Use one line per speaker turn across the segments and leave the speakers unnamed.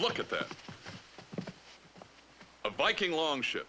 Look at that. A Viking longship.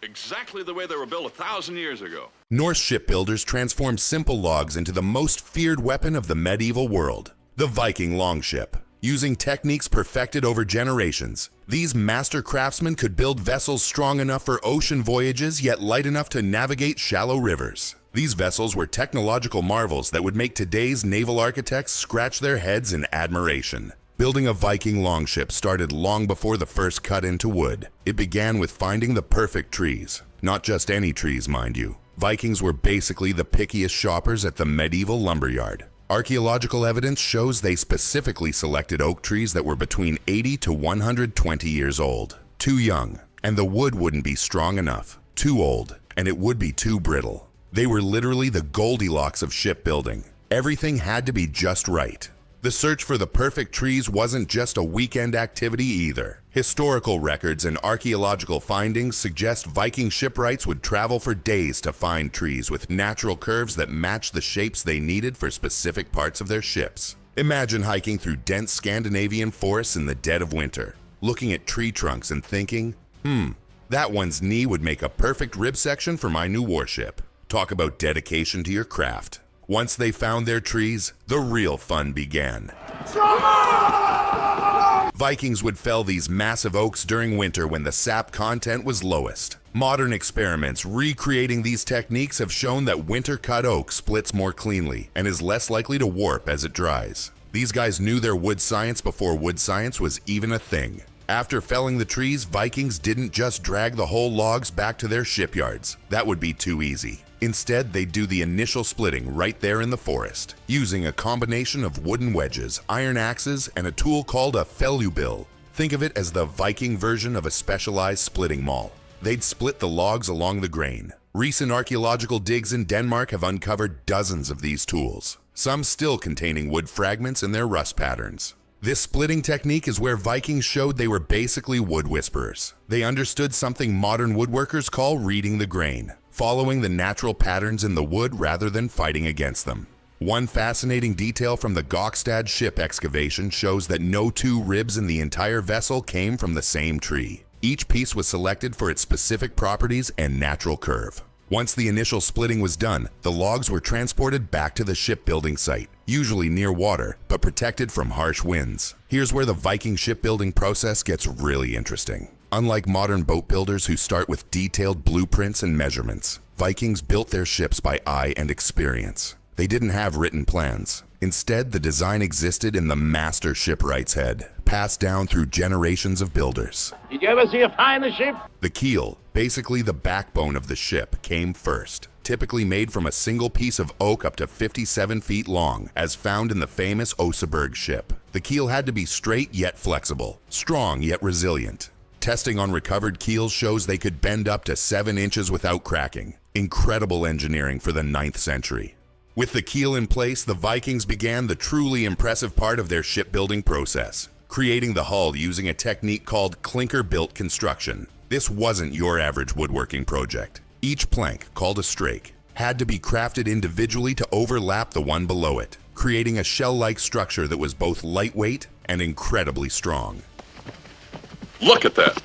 Exactly the way they were built 1,000 years ago.
Norse shipbuilders transformed simple logs into the most feared weapon of the medieval world, the Viking longship. Using techniques perfected over generations, these master craftsmen could build vessels strong enough for ocean voyages yet light enough to navigate shallow rivers. These vessels were technological marvels that would make today's naval architects scratch their heads in admiration. Building a Viking longship started long before the first cut into wood. It began with finding the perfect trees. Not just any trees, mind you. Vikings were basically the pickiest shoppers at the medieval lumberyard. Archaeological evidence shows they specifically selected oak trees that were between 80 to 120 years old. Too young, and the wood wouldn't be strong enough. Too old, and it would be too brittle. They were literally the Goldilocks of shipbuilding. Everything had to be just right. The search for the perfect trees wasn't just a weekend activity either. Historical records and archaeological findings suggest Viking shipwrights would travel for days to find trees with natural curves that match the shapes they needed for specific parts of their ships. Imagine hiking through dense Scandinavian forests in the dead of winter, looking at tree trunks and thinking, that one's knee would make a perfect rib section for my new warship. Talk about dedication to your craft. Once they found their trees, the real fun began. Vikings would fell these massive oaks during winter when the sap content was lowest. Modern experiments recreating these techniques have shown that winter-cut oak splits more cleanly and is less likely to warp as it dries. These guys knew their wood science before wood science was even a thing. After felling the trees, Vikings didn't just drag the whole logs back to their shipyards. That would be too easy. Instead, they'd do the initial splitting right there in the forest, using a combination of wooden wedges, iron axes, and a tool called a fellubill. Think of it as the Viking version of a specialized splitting maul. They'd split the logs along the grain. Recent archaeological digs in Denmark have uncovered dozens of these tools, some still containing wood fragments in their rust patterns. This splitting technique is where Vikings showed they were basically wood whisperers. They understood something modern woodworkers call reading the grain, following the natural patterns in the wood rather than fighting against them. One fascinating detail from the Gokstad ship excavation shows that no two ribs in the entire vessel came from the same tree. Each piece was selected for its specific properties and natural curve. Once the initial splitting was done, the logs were transported back to the shipbuilding site, usually near water, but protected from harsh winds. Here's where the Viking shipbuilding process gets really interesting. Unlike modern boat builders who start with detailed blueprints and measurements, Vikings built their ships by eye and experience. They didn't have written plans. Instead, the design existed in the master shipwright's head, passed down through generations of builders.
Did you ever see a finer ship?
The keel, basically the backbone of the ship, came first, typically made from a single piece of oak up to 57 feet long, as found in the famous Oseberg ship. The keel had to be straight yet flexible, strong yet resilient. Testing on recovered keels shows they could bend up to 7 inches without cracking. Incredible engineering for the 9th century. With the keel in place, the Vikings began the truly impressive part of their shipbuilding process, creating the hull using a technique called clinker-built construction. This wasn't your average woodworking project. Each plank, called a strake, had to be crafted individually to overlap the one below it, creating a shell-like structure that was both lightweight and incredibly strong.
Look at that.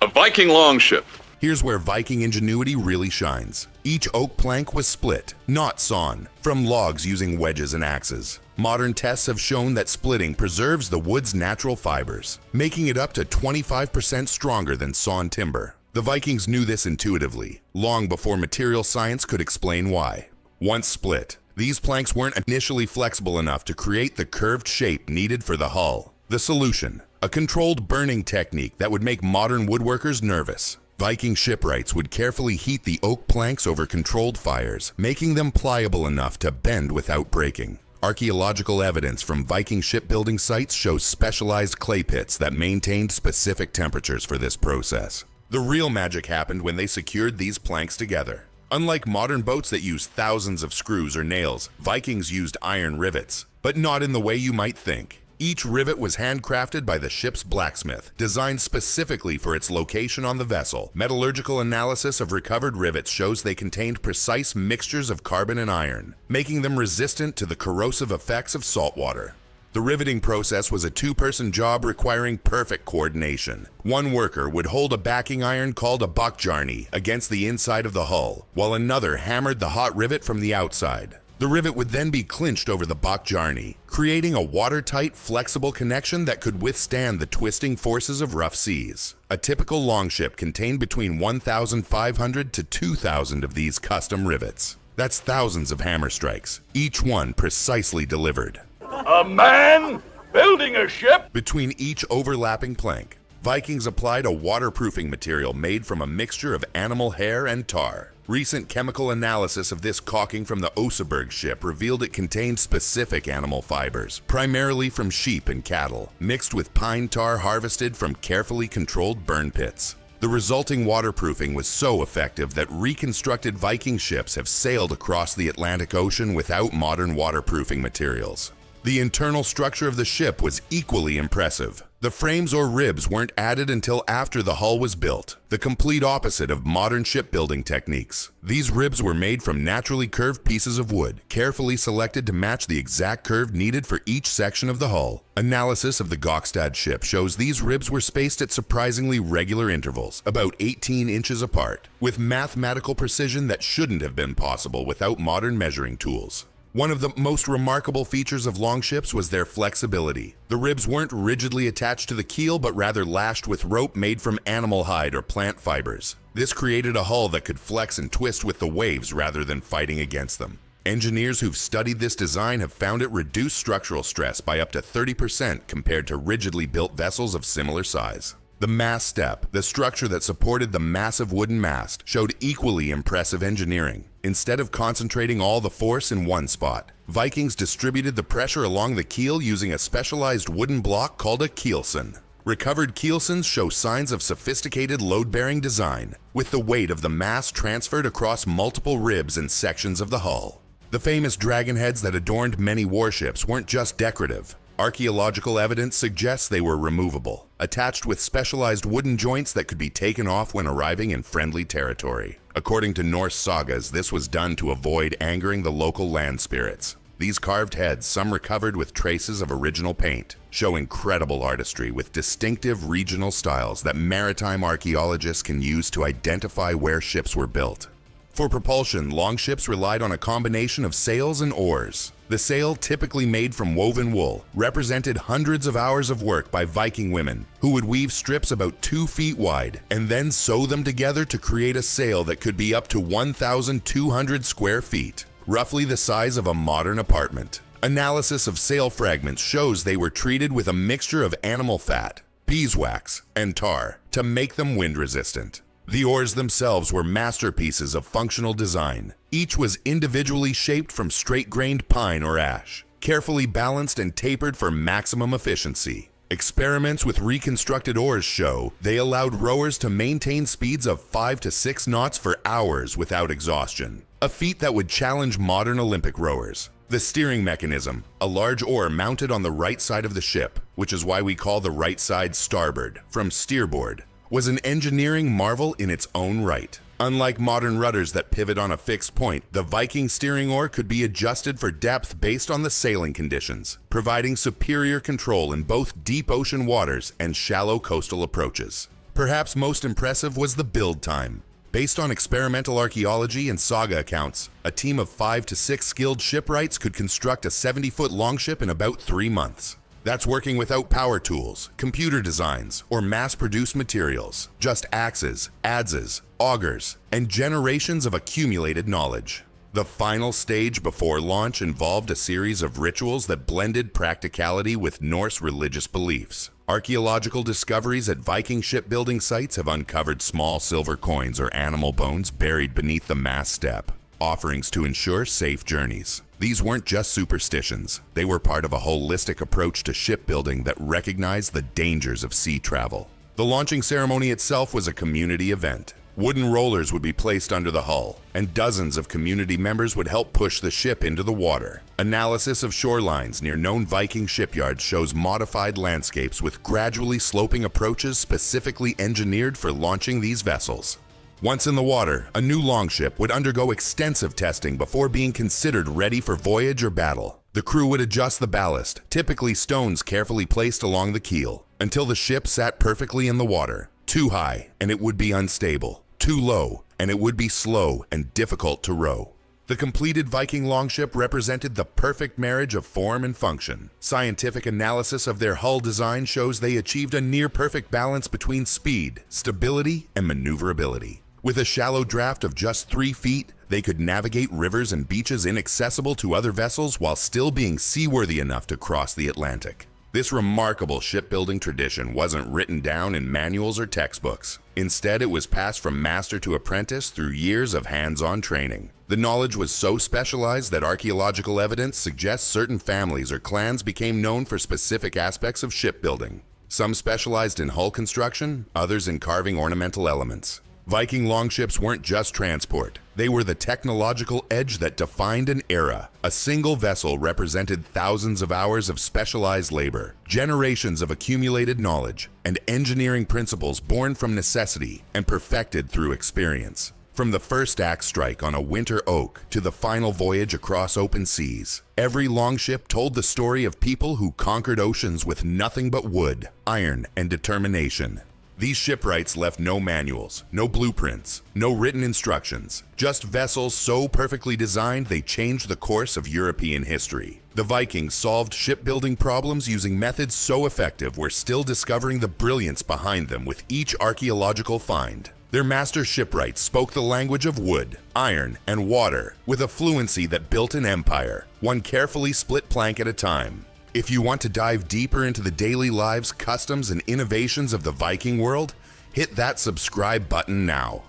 A Viking longship.
Here's where Viking ingenuity really shines. Each oak plank was split, not sawn, from logs using wedges and axes. Modern tests have shown that splitting preserves the wood's natural fibers, making it up to 25% stronger than sawn timber. The Vikings knew this intuitively, long before material science could explain why. Once split, these planks weren't initially flexible enough to create the curved shape needed for the hull. The solution: a controlled burning technique that would make modern woodworkers nervous. Viking shipwrights would carefully heat the oak planks over controlled fires, making them pliable enough to bend without breaking. Archaeological evidence from Viking shipbuilding sites shows specialized clay pits that maintained specific temperatures for this process. The real magic happened when they secured these planks together. Unlike modern boats that use thousands of screws or nails, Vikings used iron rivets, but not in the way you might think. Each rivet was handcrafted by the ship's blacksmith, designed specifically for its location on the vessel. Metallurgical analysis of recovered rivets shows they contained precise mixtures of carbon and iron, making them resistant to the corrosive effects of salt water. The riveting process was a two-person job requiring perfect coordination. One worker would hold a backing iron called a buckjarney against the inside of the hull, while another hammered the hot rivet from the outside. The rivet would then be clinched over the buckjarney, creating a watertight, flexible connection that could withstand the twisting forces of rough seas. A typical longship contained between 1,500 to 2,000 of these custom rivets. That's thousands of hammer strikes, each one precisely delivered.
A man building a ship?
Between each overlapping plank, Vikings applied a waterproofing material made from a mixture of animal hair and tar. Recent chemical analysis of this caulking from the Oseberg ship revealed it contained specific animal fibers, primarily from sheep and cattle, mixed with pine tar harvested from carefully controlled burn pits. The resulting waterproofing was so effective that reconstructed Viking ships have sailed across the Atlantic Ocean without modern waterproofing materials. The internal structure of the ship was equally impressive. The frames or ribs weren't added until after the hull was built, the complete opposite of modern shipbuilding techniques. These ribs were made from naturally curved pieces of wood, carefully selected to match the exact curve needed for each section of the hull. Analysis of the Gokstad ship shows these ribs were spaced at surprisingly regular intervals, about 18 inches apart, with mathematical precision that shouldn't have been possible without modern measuring tools. One of the most remarkable features of longships was their flexibility. The ribs weren't rigidly attached to the keel, but rather lashed with rope made from animal hide or plant fibers. This created a hull that could flex and twist with the waves rather than fighting against them. Engineers who've studied this design have found it reduce structural stress by up to 30% compared to rigidly built vessels of similar size. The mast step, the structure that supported the massive wooden mast, showed equally impressive engineering. Instead of concentrating all the force in one spot, Vikings distributed the pressure along the keel using a specialized wooden block called a keelson. Recovered keelsons show signs of sophisticated load-bearing design, with the weight of the mast transferred across multiple ribs and sections of the hull. The famous dragon heads that adorned many warships weren't just decorative. Archaeological evidence suggests they were removable, attached with specialized wooden joints that could be taken off when arriving in friendly territory. According to Norse sagas, this was done to avoid angering the local land spirits. These carved heads, some recovered with traces of original paint, show incredible artistry with distinctive regional styles that maritime archaeologists can use to identify where ships were built. For propulsion, longships relied on a combination of sails and oars. The sail, typically made from woven wool, represented hundreds of hours of work by Viking women, who would weave strips about 2 feet wide and then sew them together to create a sail that could be up to 1,200 square feet, roughly the size of a modern apartment. Analysis of sail fragments shows they were treated with a mixture of animal fat, beeswax, and tar to make them wind-resistant. The oars themselves were masterpieces of functional design. Each was individually shaped from straight-grained pine or ash, carefully balanced and tapered for maximum efficiency. Experiments with reconstructed oars show they allowed rowers to maintain speeds of 5 to 6 knots for hours without exhaustion, a feat that would challenge modern Olympic rowers. The steering mechanism, a large oar mounted on the right side of the ship, which is why we call the right side starboard, from steerboard, was an engineering marvel in its own right. Unlike modern rudders that pivot on a fixed point, the Viking steering oar could be adjusted for depth based on the sailing conditions, providing superior control in both deep ocean waters and shallow coastal approaches. Perhaps most impressive was the build time. Based on experimental archaeology and saga accounts, a team of 5 to 6 skilled shipwrights could construct a 70-foot longship in about 3 months. That's working without power tools, computer designs, or mass-produced materials, just axes, adzes, augers, and generations of accumulated knowledge. The final stage before launch involved a series of rituals that blended practicality with Norse religious beliefs. Archaeological discoveries at Viking shipbuilding sites have uncovered small silver coins or animal bones buried beneath the mast step, offerings to ensure safe journeys. These weren't just superstitions. They were part of a holistic approach to shipbuilding that recognized the dangers of sea travel. The launching ceremony itself was a community event. Wooden rollers would be placed under the hull, and dozens of community members would help push the ship into the water. Analysis of shorelines near known Viking shipyards shows modified landscapes with gradually sloping approaches specifically engineered for launching these vessels. Once in the water, a new longship would undergo extensive testing before being considered ready for voyage or battle. The crew would adjust the ballast, typically stones carefully placed along the keel, until the ship sat perfectly in the water. Too high, and it would be unstable. Too low, and it would be slow and difficult to row. The completed Viking longship represented the perfect marriage of form and function. Scientific analysis of their hull design shows they achieved a near-perfect balance between speed, stability, and maneuverability. With a shallow draft of just 3 feet, they could navigate rivers and beaches inaccessible to other vessels while still being seaworthy enough to cross the Atlantic. This remarkable shipbuilding tradition wasn't written down in manuals or textbooks. Instead, it was passed from master to apprentice through years of hands-on training. The knowledge was so specialized that archaeological evidence suggests certain families or clans became known for specific aspects of shipbuilding. Some specialized in hull construction, others in carving ornamental elements. Viking longships weren't just transport. They were the technological edge that defined an era. A single vessel represented thousands of hours of specialized labor, generations of accumulated knowledge, and engineering principles born from necessity and perfected through experience. From the first axe strike on a winter oak to the final voyage across open seas, every longship told the story of people who conquered oceans with nothing but wood, iron, and determination. These shipwrights left no manuals, no blueprints, no written instructions, just vessels so perfectly designed they changed the course of European history. The Vikings solved shipbuilding problems using methods so effective we're still discovering the brilliance behind them with each archaeological find. Their master shipwrights spoke the language of wood, iron, and water with a fluency that built an empire, one carefully split plank at a time. If you want to dive deeper into the daily lives, customs, and innovations of the Viking world, hit that subscribe button now.